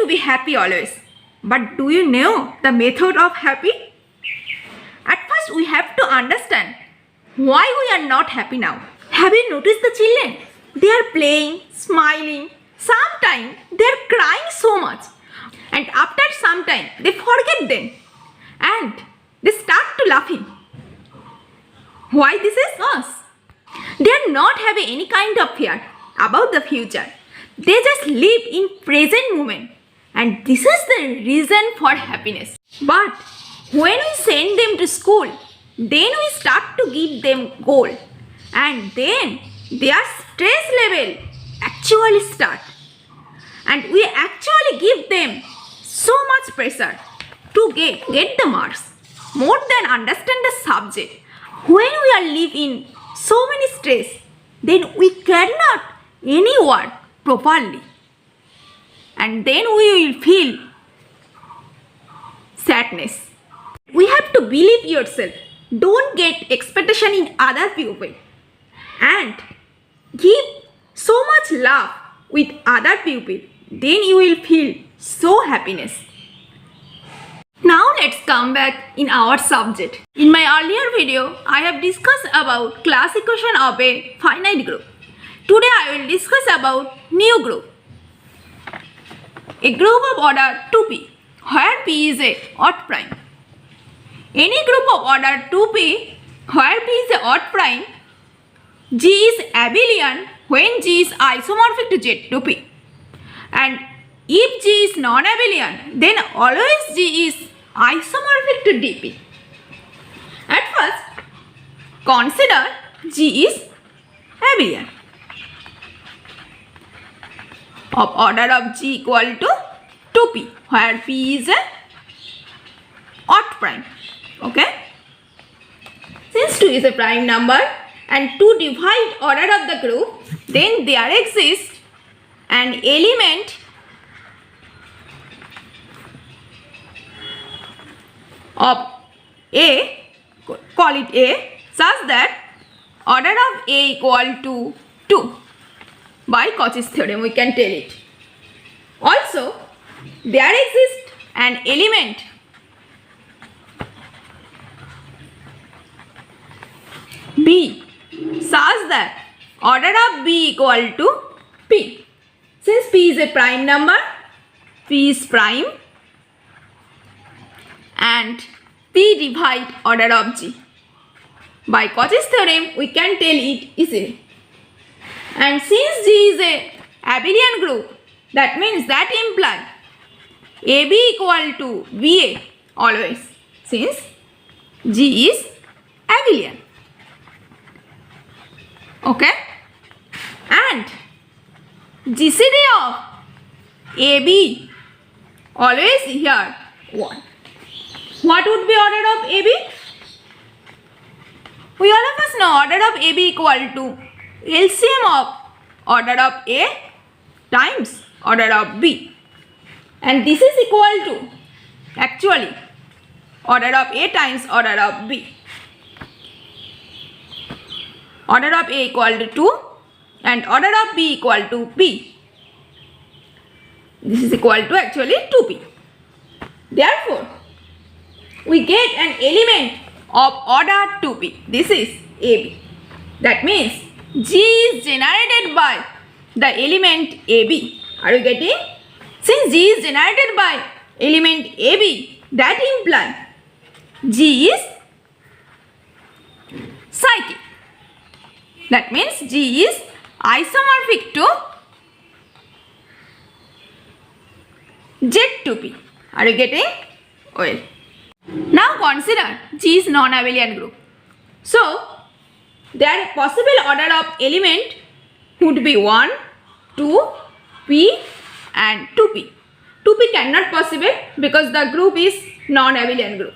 to be happy always. But do you know the method of happy? At first we have to understand why we are not happy now. Have you noticed the children? They are playing, smiling. Sometimes they are crying so much. And after some time they forget them. And they start to laughing. Why this is us? They are not having any kind of fear about the future. They just live in present moment. And this is the reason for happiness. But when we send them to school, then we start to give them goal. And then their stress level actually start. And we actually give them so much pressure to get the marks more than understand the subject. When we are live in so many stress, then we cannot any work properly. And then we will feel sadness. We have to believe yourself. Don't get expectation in other people. And give so much love with other people. Then you will feel so happiness. Now let's come back in our subject. In my earlier video, I have discussed about class equation of a finite group. Today I will discuss about new group. A group of order 2p, where p is a odd prime. Any group of order 2p, where p is a odd prime, G is abelian when G is isomorphic to Z2p. And if G is non-abelian, then always G is isomorphic to dp. At first, consider G is abelian of order of G equal to 2p, where p is a odd prime. Okay? Since 2 is a prime number and to divide order of the group, then there exists an element of A, call it A, such that order of A equal to 2. By Cauchy's theorem we can tell it. Also, there exists an element B such that order of B equal to P. Since P is a prime number, P is prime and P divide order of G. By Cauchy's theorem we can tell it easily. And since G is a abelian group, that means that implies AB equal to BA always, since G is abelian. Okay? And GCD of AB always here 1. What would be order of AB? We all of us know order of AB equal to LCM of order of A times order of B. And this is equal to actually order of A times order of B. Order of A equal to 2 and order of B equal to P. This is equal to actually 2P. Therefore, we get an element of order 2P. This is AB. That means G is generated by the element AB. Are you getting? Since G is generated by element AB, that implies G is cyclic. That means G is isomorphic to Z2p. Are you getting? Well. Now consider G is non-abelian group. So, their possible order of element would be 1, 2, P and 2P. 2P cannot possible because the group is non-abelian group.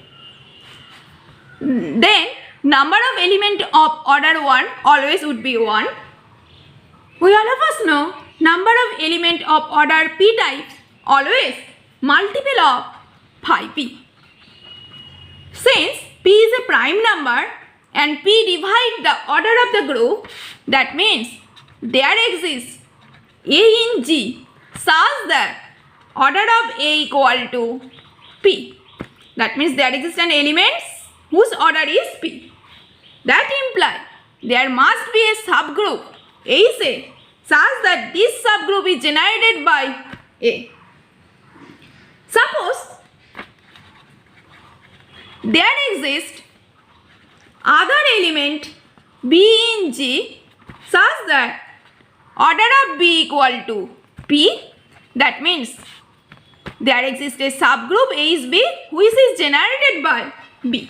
Then number of element of order 1 always would be 1. We all of us know number of element of order P types always multiple of 5P. Since P is a prime number and P divide the order of the group, that means there exists A in G such that order of A equal to P. That means there exist an elements whose order is P. That implies there must be a subgroup A such that this subgroup is generated by A. Suppose there exists other element B in G such that order of B equal to P. That means there exists a subgroup A is B which is generated by B.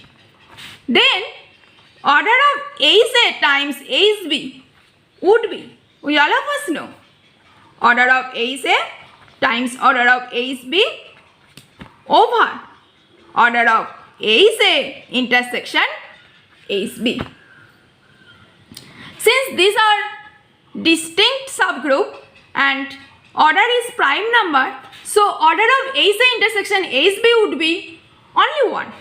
Then order of A is A times A is B would be, we all of us know, order of A is A times order of A is B over order of A is A intersection A is B. Since these are distinct subgroup and order is prime number, so order of A is A intersection A is B would be only 1.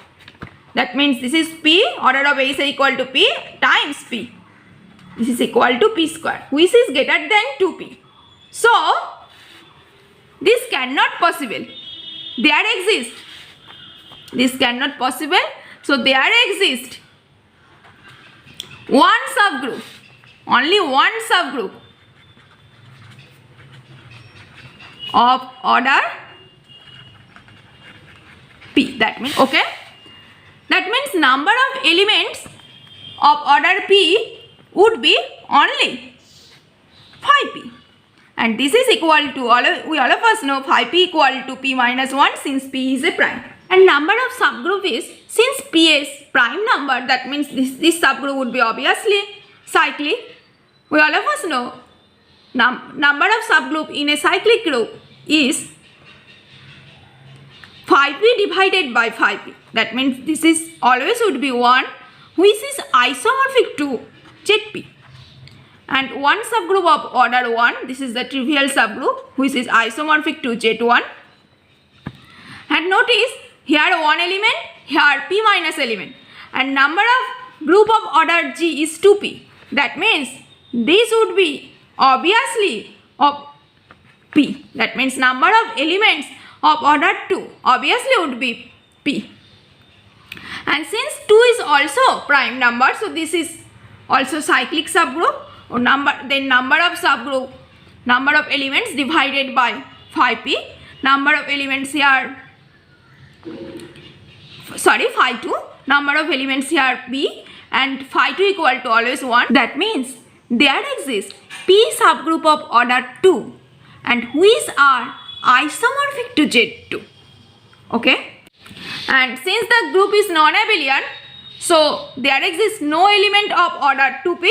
That means this is P, order of A is A equal to P times P. This is equal to P square, which is greater than 2P. So, this cannot possible. There exist. This cannot possible. So, there exists one subgroup, only one subgroup of order P. That means, okay. That means number of elements of order P would be only 5P. And this is equal to, we all of us know 5P equal to P minus 1 since P is a prime. And number of subgroup is, since P is prime number, that means this subgroup would be obviously cyclic. We all of us know number of subgroup in a cyclic group is 5P divided by 5P. That means this is always would be 1 which is isomorphic to ZP. And one subgroup of order 1, this is the trivial subgroup which is isomorphic to Z1. And notice here one element, here P minus element. And number of group of order G is 2P. That means this would be obviously of P. That means number of elements of order 2 obviously would be P. And since 2 is also prime number, so this is also cyclic subgroup, or number of subgroup, number of elements divided by 5P. Number of elements here, phi 2, number of elements here P, and phi 2 equal to always 1. That means there exists P subgroup of order 2 and which are isomorphic to Z2. Okay. And since the group is non-abelian, so there exists no element of order 2P,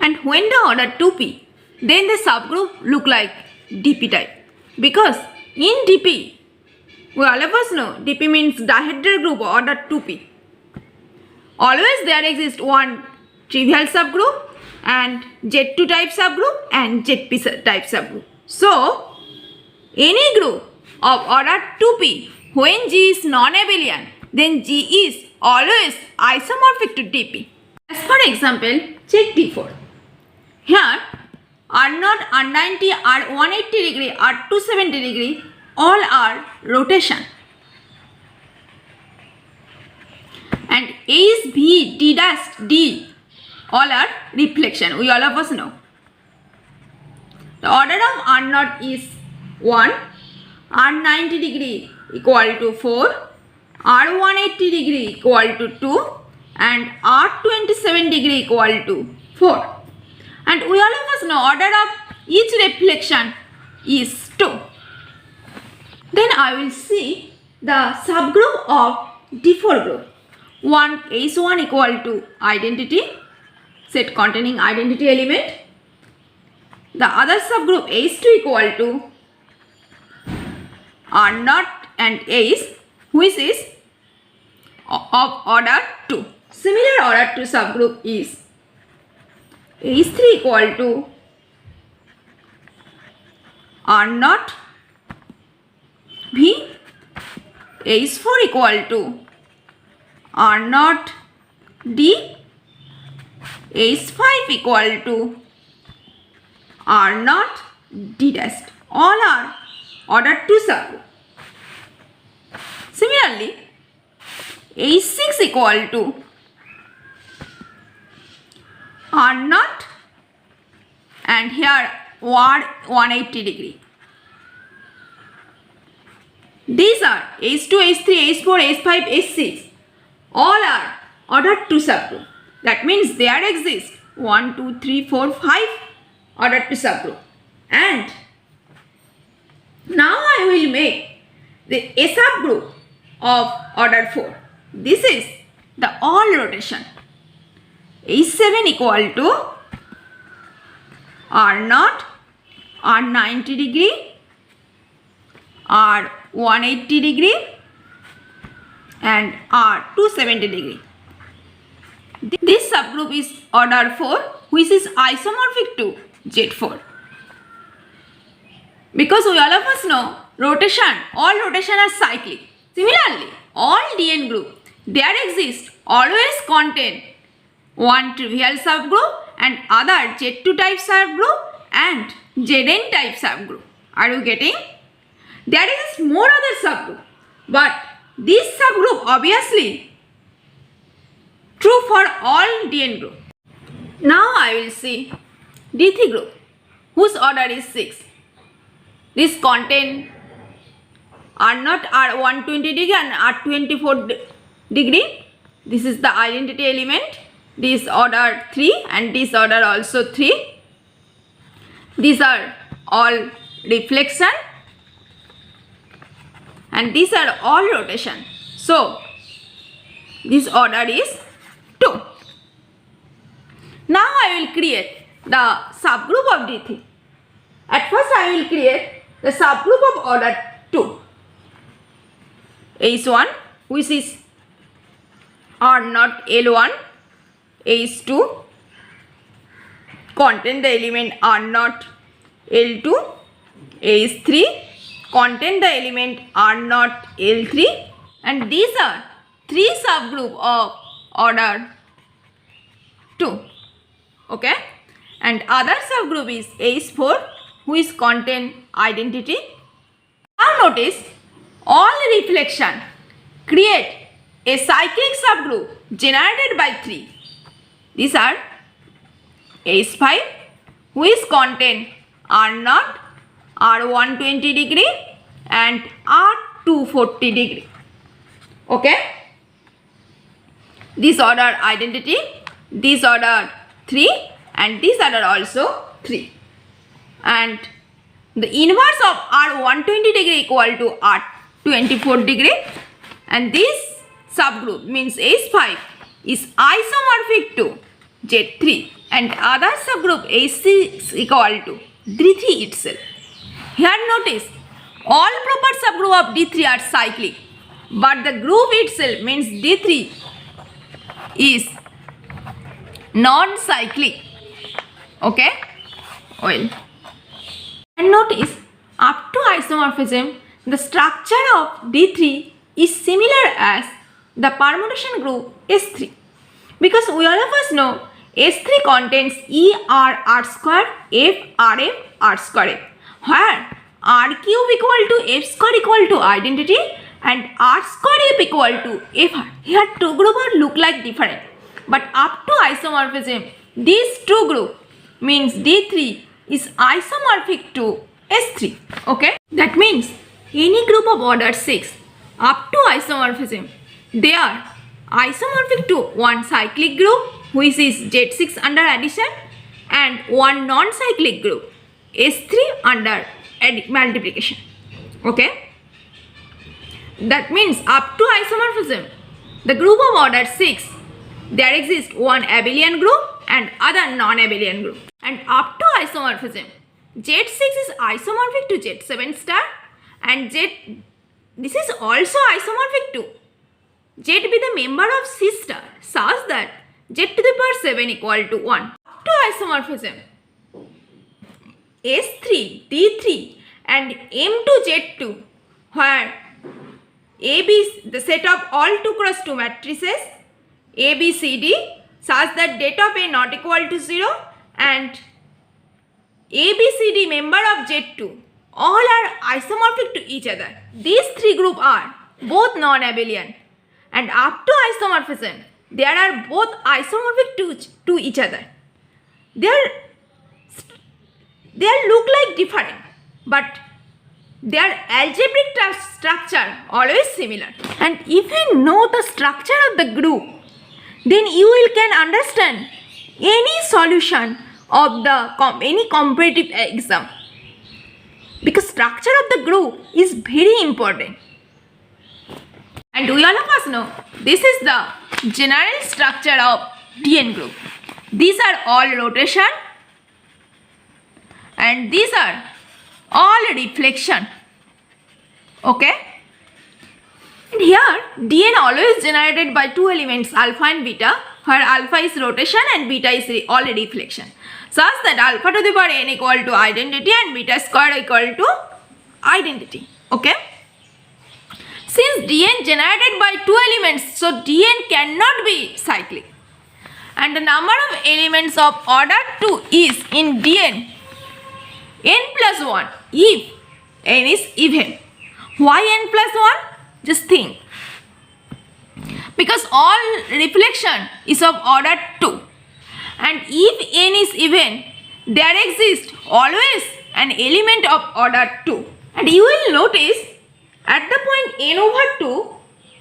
and when the order 2P, then the subgroup look like DP type. Because in DP, we all of us know DP means dihedral group order 2P. Always there exists one trivial subgroup and Z2 type subgroup and ZP type subgroup. So, any group of order 2P, when G is non-abelian, then G is always isomorphic to DP. As for example, check D4. Here, R0, R90, R180 degree, R270 degree, all are rotation. And A is V, D dash, D, all are reflection. We all of us know. The order of R0 is 1, R90 degree equal to 4, R180 degree equal to 2, and R27 degree equal to 4. And we all of us know order of each reflection is 2. Then I will see the subgroup of D4 group. One S1 equal to identity, set containing identity element. The other subgroup S2 equal to R0 and S, which is of order 2. Similar order 2 subgroup is S3 equal to R0 V, S4 equal to R0 D, S5 equal to R0 D dash. All are order 2 subgroup. Similarly, H6 equal to R naught and here 180 degree. These are H2, H3, H4, H5, H6. All are ordered 2 subgroup. That means there exist 1, 2, 3, 4, 5 ordered 2 subgroup. And now I will make a subgroup of order 4. This is the all rotation. H7 equal to R naught, R 90 degree, R 180 degree and R 270 degree. This subgroup is order 4 which is isomorphic to Z4. Because we all of us know all rotation are cyclic. Similarly, all DN group there exist always contain one trivial subgroup and other Z2 type subgroup and Zn type subgroup. Are you getting? There is more other subgroup, but this subgroup obviously true for all DN group. Now I will see D3 group whose order is 6. This contain R naught, R 120 degree and R 24 degree. This is the identity element. This order 3 and this order also 3. These are all reflection and these are all rotation. So this order is 2. Now I will create the subgroup of D3. At first I will create the subgroup of order 2. H1 which is R naught L1, H2 contain the element R naught L2, H3 contain the element R naught L3 and these are 3 subgroup of order 2. Okay, and other subgroup is H4 which contain identity. Now notice all reflection create a cyclic subgroup generated by 3. These are H5 which contain R naught, R 120 degree and R 240 degree. Okay, this order identity, this order 3 and this order also 3. And the inverse of R 120 degree equal to R 24 degree and this subgroup means H5 is isomorphic to Z3 and other subgroup H6 equal to D3 itself. Here notice all proper subgroup of D3 are cyclic but the group itself means D3 is non-cyclic. Okay, well, and notice up to isomorphism the structure of D3 is similar as the permutation group S3 because we all of us know S3 contains E R R square F R F R square F where R cube equal to F square equal to identity and R square F equal to F R. Here 2 group are look like different but up to isomorphism these 2 group means D3 is isomorphic to S3. Okay, that means any group of order 6 up to isomorphism they are isomorphic to one cyclic group which is Z6 under addition and one non-cyclic group S3 under multiplication. Okay, that means up to isomorphism the group of order 6 there exists one abelian group and other non-abelian group and up to isomorphism Z6 is isomorphic to Z7 star and this is also isomorphic to Z be the member of C star such that Z to the power 7 equal to 1. Up to isomorphism S3, D3 and M to Z2 where AB is the set of all 2 cross 2 matrices A, B, C, D such that det of A not equal to 0 and A, B, C, D member of Z2 all are isomorphic to each other. These 3 group are both non-abelian. And up to isomorphism, they are both isomorphic to each other. They look like different, but their algebraic structure always similar. And if you know the structure of the group, then you will can understand any solution of the any comparative exam, because structure of the group is very important. And we all of us know this is the general structure of DN group. These are all rotation and these are all reflection. Okay? And here DN always generated by two elements alpha and beta, where alpha is rotation and beta is all reflection, such that alpha to the power n equal to identity and beta square equal to identity. Okay? Since Dn generated by two elements, so Dn cannot be cyclic. And the number of elements of order 2 is in Dn n plus 1 if n is even. Why n plus 1? Just think. Because all reflection is of order 2. And if n is even, there exists always an element of order 2. And you will notice at the point n over 2,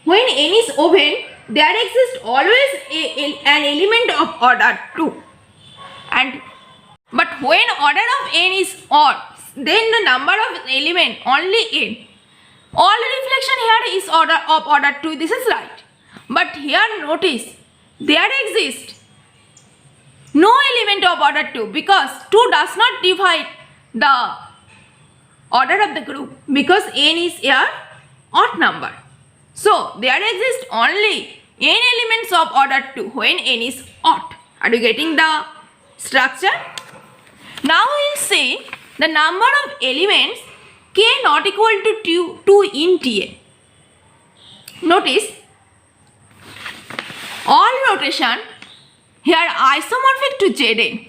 when n is even, there exists always an element of order 2. But when order of n is odd, then the number of element only n. All reflection here is of order 2, this is right. But here notice, there exists no element of order 2, because 2 does not divide the order of the group, because n is a odd number. So there exists only n elements of order 2 when n is odd. Are you getting the structure? Now we will see the number of elements k not equal to 2 in Dn. Notice all rotation here isomorphic to Zn,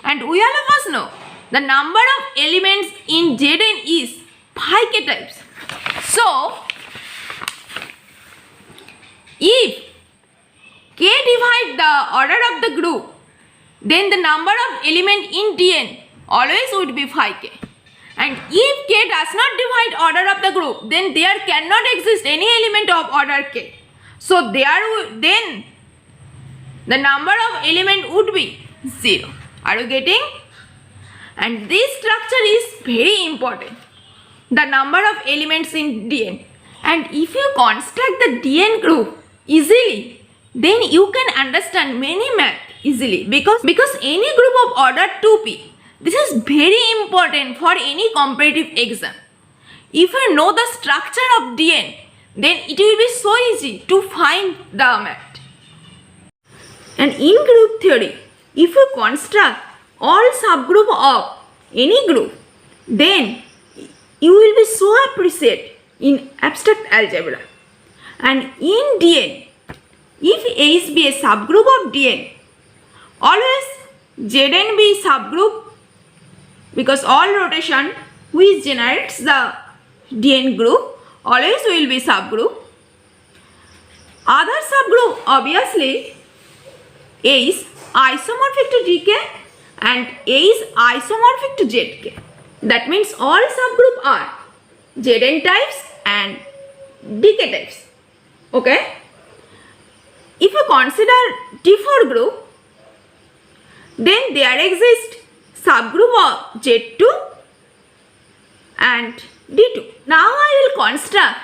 and we all of us know the number of elements in Zn is phi k types. So if k divide the order of the group, then the number of element in Dn always would be phi k. And if k does not divide order of the group, then there cannot exist any element of order k. So then the number of element would be 0. Are you getting? And this structure is very important. The number of elements in Dn. And if you construct the Dn group easily, then you can understand many math easily, because any group of order 2p, this is very important for any comparative exam. If you know the structure of Dn, then it will be so easy to find the math. And in group theory, if you construct all subgroup of any group, then you will be so appreciate in abstract algebra. And in Dn, if A is be a subgroup of Dn, always Zn be subgroup, because all rotation which generates the Dn group always will be subgroup. Other subgroup obviously A is isomorphic to Dk and A is isomorphic to Zk. That means all subgroup are Zn types and Dk types. Okay? If you consider D4 group, then there exists subgroup of Z2 and D2. Now I will construct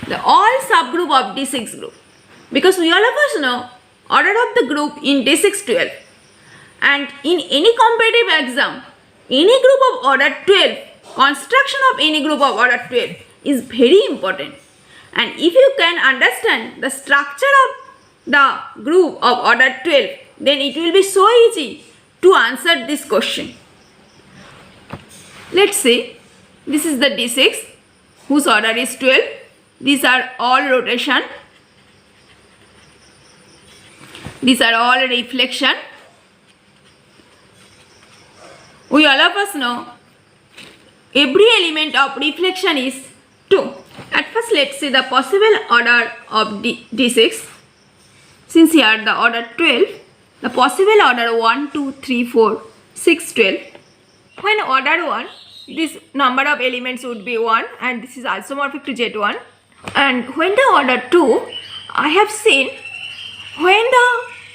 the all subgroup of D6 group, because we all of us know order of the group in D6 12, and in any comparative exam, any group of order 12, construction of any group of order 12 is very important. And if you can understand the structure of the group of order 12, then it will be so easy to answer this question. Let's see, this is the D6 whose order is 12. These are all rotation. These are all reflection. We all of us know every element of reflection is 2. At first let's see the possible order of D6. Since here the order 12, the possible order 1, 2, 3, 4, 6, 12. When order 1, this number of elements would be 1 and this is isomorphic to Z1. And when the order 2, I have seen when the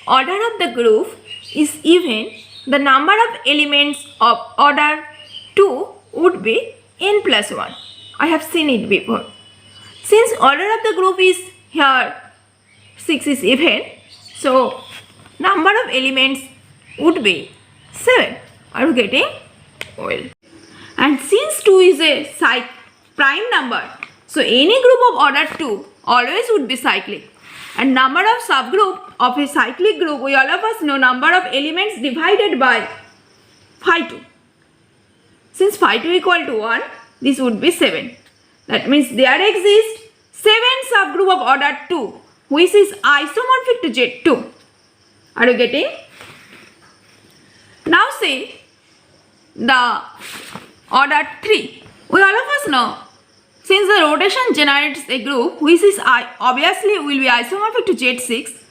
order of the group is even, the number of elements of order 2 would be n plus 1. I have seen it before. Since order of the group is here 6 is even, so number of elements would be 7. Are you getting? Well. And since 2 is a prime number, so any group of order 2 always would be cyclic. And number of subgroup of a cyclic group, we all of us know number of elements divided by phi 2. Since phi 2 equal to 1, this would be 7. That means there exists 7 subgroup of order 2 which is isomorphic to Z2. Are you getting? Now see the order 3. We all of us know since the rotation generates a group which is obviously will be isomorphic to Z6.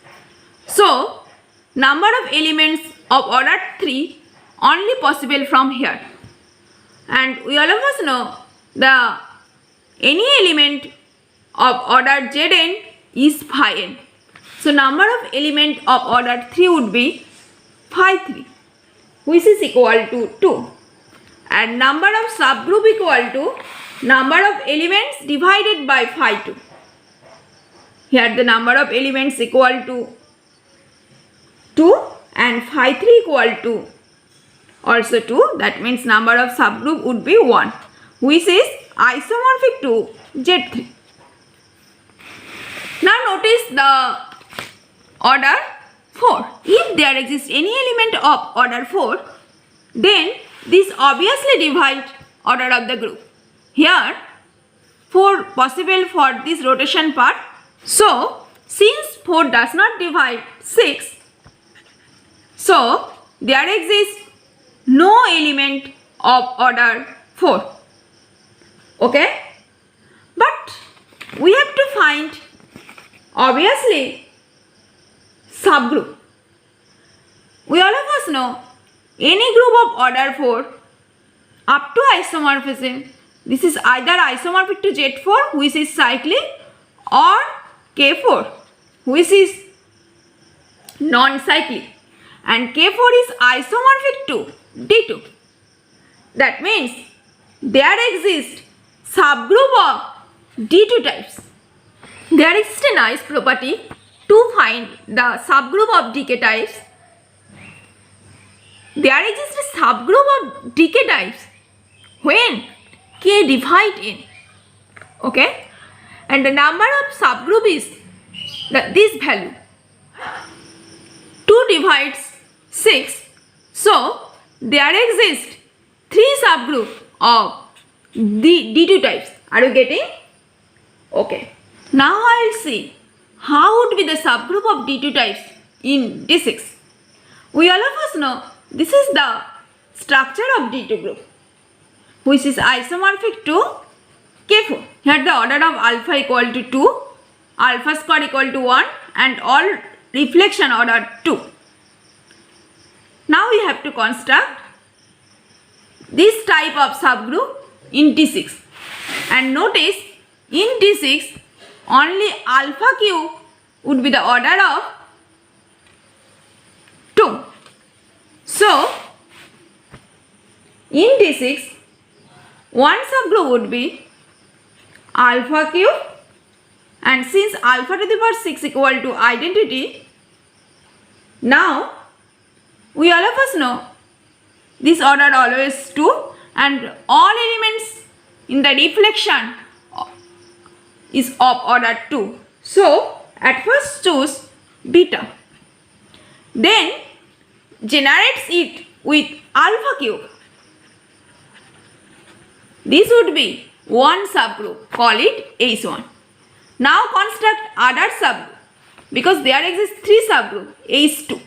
So number of elements of order 3 only possible from here. And we all of us know the any element of order Zn is phi n. So number of element of order 3 would be phi 3 which is equal to 2. And number of subgroup equal to number of elements divided by phi 2. Here the number of elements equal to 2 and phi 3 equal to also 2. That means number of subgroup would be 1 which is isomorphic to Z3. Now notice the order 4. If there exists any element of order 4, then this obviously divide order of the group. Here 4 possible for this rotation part. So since 4 does not divide 6, so there exists no element of order 4. Okay? But we have to find obviously subgroup. We all of us know any group of order 4 up to isomorphism, this is either isomorphic to Z4 which is cyclic or K4 which is non-cyclic, and K4 is isomorphic to D2. That means there exists subgroup of D2 types. There exists a nice property to find the subgroup of DK types. There exists a subgroup of DK types when K divide N. Okay? And the number of subgroup is this value. 2 divides 6. So there exists 3 subgroup of the D2 types. Are you getting? Okay. Now I will see how would be the subgroup of D2 types in D6. We all of us know this is the structure of D2 group which is isomorphic to K4. Here the order of alpha equal to 2, alpha square equal to 1 and all reflection order 2. Now we have to construct this type of subgroup in D6. And notice in D6 only alpha cube would be the order of 2. So in D6 one subgroup would be alpha cube, and since alpha to the power 6 equal to identity, now we all of us know this order always 2 and all elements in the reflection is of order 2. So at first choose beta, then generates it with alpha cube. This would be one subgroup, call it H1. Now construct other subgroup because there exists 3 subgroup H2.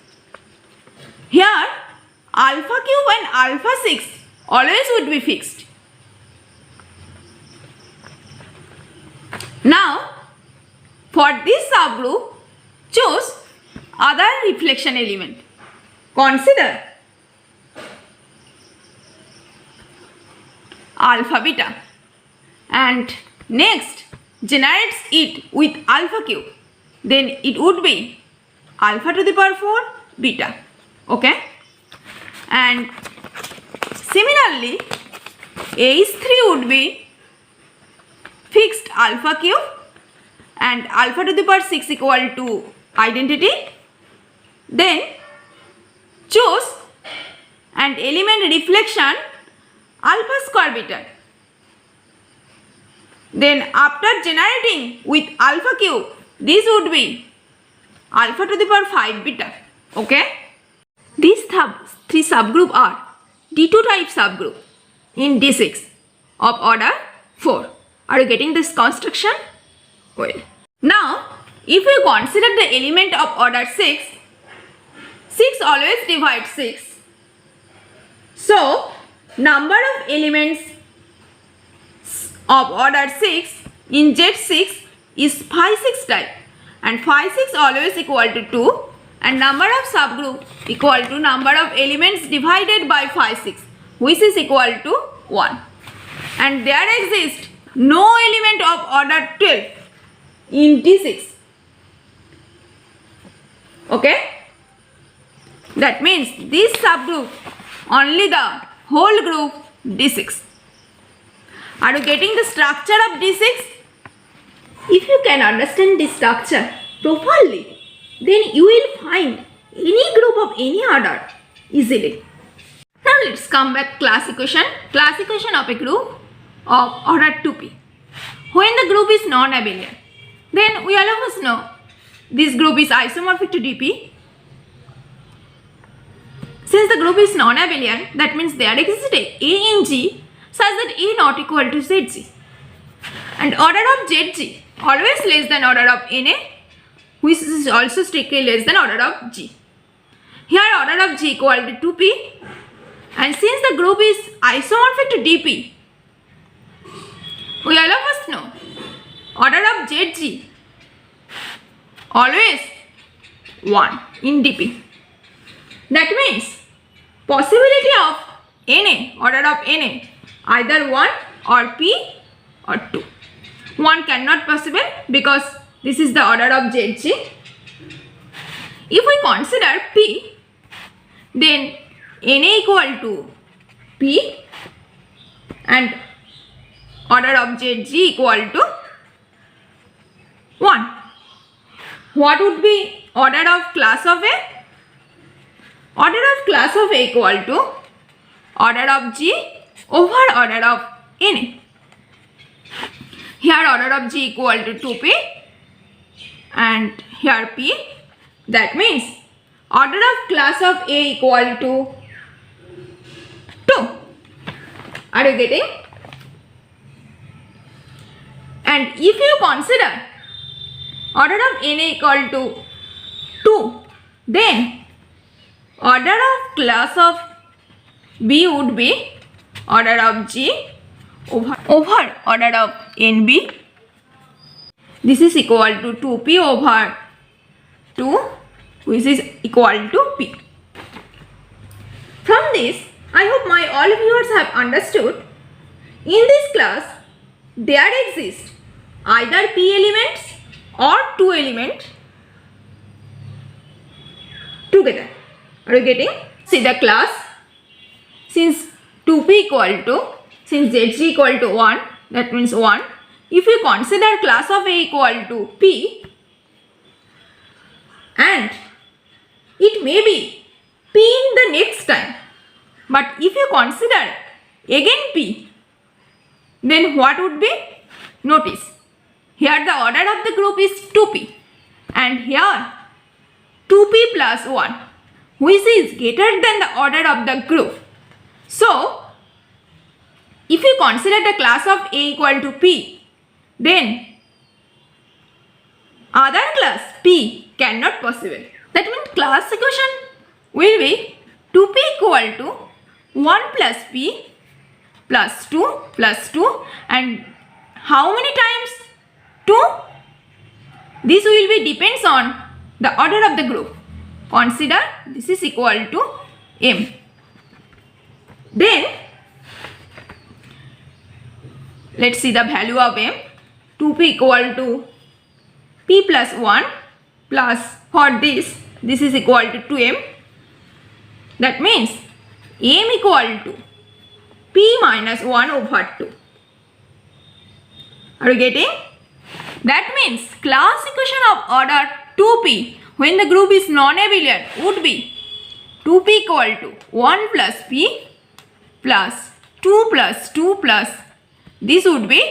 Here alpha cube and alpha 6 always would be fixed. Now, for this subgroup, choose other reflection element. Consider alpha beta and next generates it with alpha cube. Then it would be alpha to the power 4 beta. Okay? And similarly, H3 would be fixed alpha cube and alpha to the power 6 equal to identity. Then choose an element reflection alpha square beta. Then after generating with alpha cube, this would be alpha to the power 5 beta. Okay? These three subgroup are D2 type subgroup in D6 of order 4. Are you getting this construction? Well. Now, if you consider the element of order 6, 6 always divides 6. So, number of elements of order 6 in Z6 is phi 6 type, and phi 6 always equal to 2, and number of subgroup equal to number of elements divided by phi 6, which is equal to 1. And there exists no element of order 12 in D6. Okay? That means this subgroup only the whole group D6. Are you getting the structure of D6? If you can understand this structure properly, then you will find any group of any order easily. Now let's come back class equation. Class equation of a group of order 2p. When the group is non-abelian, then we all of us know this group is isomorphic to dp. Since the group is non-abelian, that means there exists a in G such that A not equal to Zg. And order of Zg always less than order of Na, which is also strictly less than order of G. Here order of G equal to 2p, and since the group is isomorphic to dp, we all of us know order of Zg always 1 in dp. That means possibility of Na, order of Na, either 1 or p or 2. 1 cannot possible because this is the order of Zg. If we consider p, then Na equal to p and order of Zg equal to 1. What would be order of class of A? Order of class of A equal to order of G over order of Na. Here order of G equal to 2p and here p. That means order of class of A equal to 2. Are you getting? And if you consider order of Na equal to 2, then order of class of B would be order of G over order of NB. This is equal to 2p over 2, which is equal to p. From this, I hope my all viewers have understood. In this class, there exist either p elements or 2 elements together. Are you getting? See the class. Since 2p equal to, since Zg equal to 1, that means 1. If you consider class of A equal to p, and it may be p in the next time, but if you consider again p, then what would be? Notice, here the order of the group is 2p and here 2p plus 1, which is greater than the order of the group. So, if you consider the class of A equal to p, then other class p cannot possible. That means class equation will be 2p equal to 1 plus p plus 2 and how many times 2. This will be depends on the order of the group. Consider this is equal to m. Then let's see the value of m. 2p equal to p plus 1 plus for this is equal to 2m. That means m equal to p minus 1 over 2. Are you getting? That means class equation of order 2p when the group is non-abelian would be 2p equal to 1 plus p plus 2 plus 2 plus this would be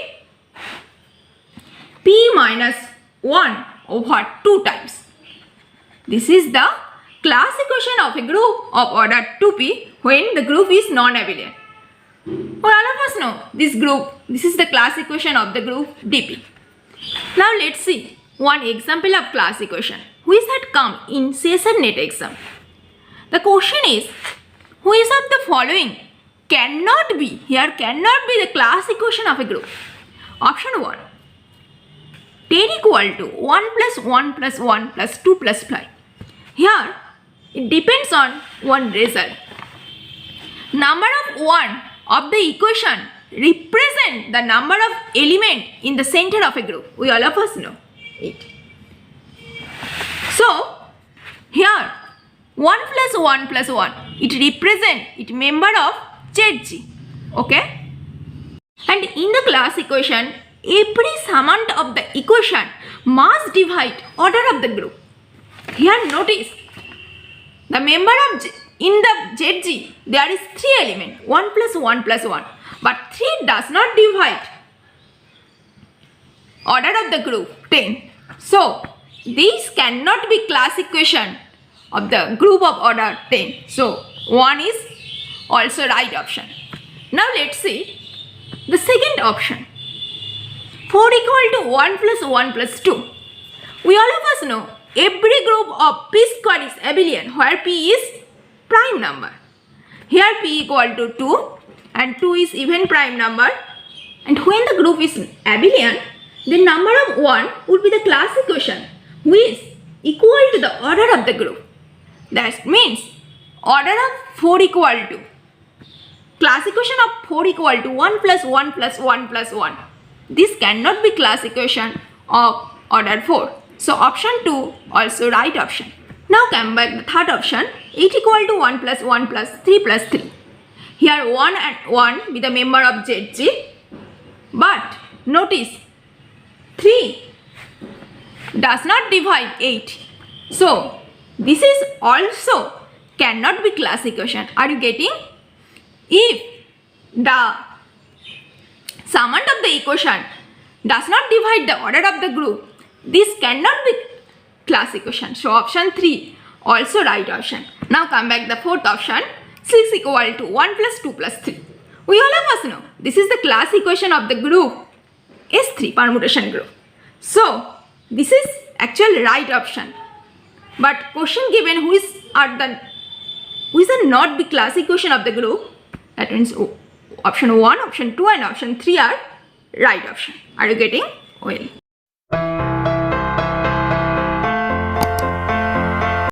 p minus 1 over 2 times. This is the class equation of a group of order 2p when the group is non-abelian. Well, all of us know this group, this is the class equation of the group dp. Now let's see one example of class equation which had come in CSR NET exam. The question is, which of the following cannot be the class equation of a group? Option 1, 10 equal to 1 plus 1 plus 1 plus 2 plus 5. Here it depends on one result. Number of 1 of the equation represent the number of element in the center of a group. We all of us know it. So here 1 plus 1 plus 1 it represent it member of ZG. Okay, and in the class equation every summand of the equation must divide order of the group. Here notice the member of in the ZG there is 3 element 1 plus 1 plus 1, but 3 does not divide order of the group 10. So these cannot be class equation of the group of order 10. So 1 is also right option. Now let's see the second option. 4 equal to 1 plus 1 plus 2. We all of us know every group of p square is abelian where p is prime number. Here p equal to 2 and 2 is even prime number, and when the group is abelian the number of 1 would be the class equation which is equal to the order of the group. That means order of 4 equal to class equation of 4 equal to 1 plus 1 plus 1 plus 1. This cannot be class equation of order 4. So option 2 also right option. Now come back the third option, 8 equal to 1 plus 1 plus 3 plus 3. Here 1 and 1 be the member of ZG, but notice 3 does not divide 8. So this is also cannot be class equation. Are you getting? If the summand of the equation does not divide the order of the group, this cannot be class equation. So option 3 also right option. Now come back the fourth option, 6 equal to 1 plus 2 plus 3. We all of us know this is the class equation of the group S3 permutation group. So this is actual right option. But question given which are not the class equation of the group, that means option 1, option 2 and option 3 are right option. Are you getting? Well.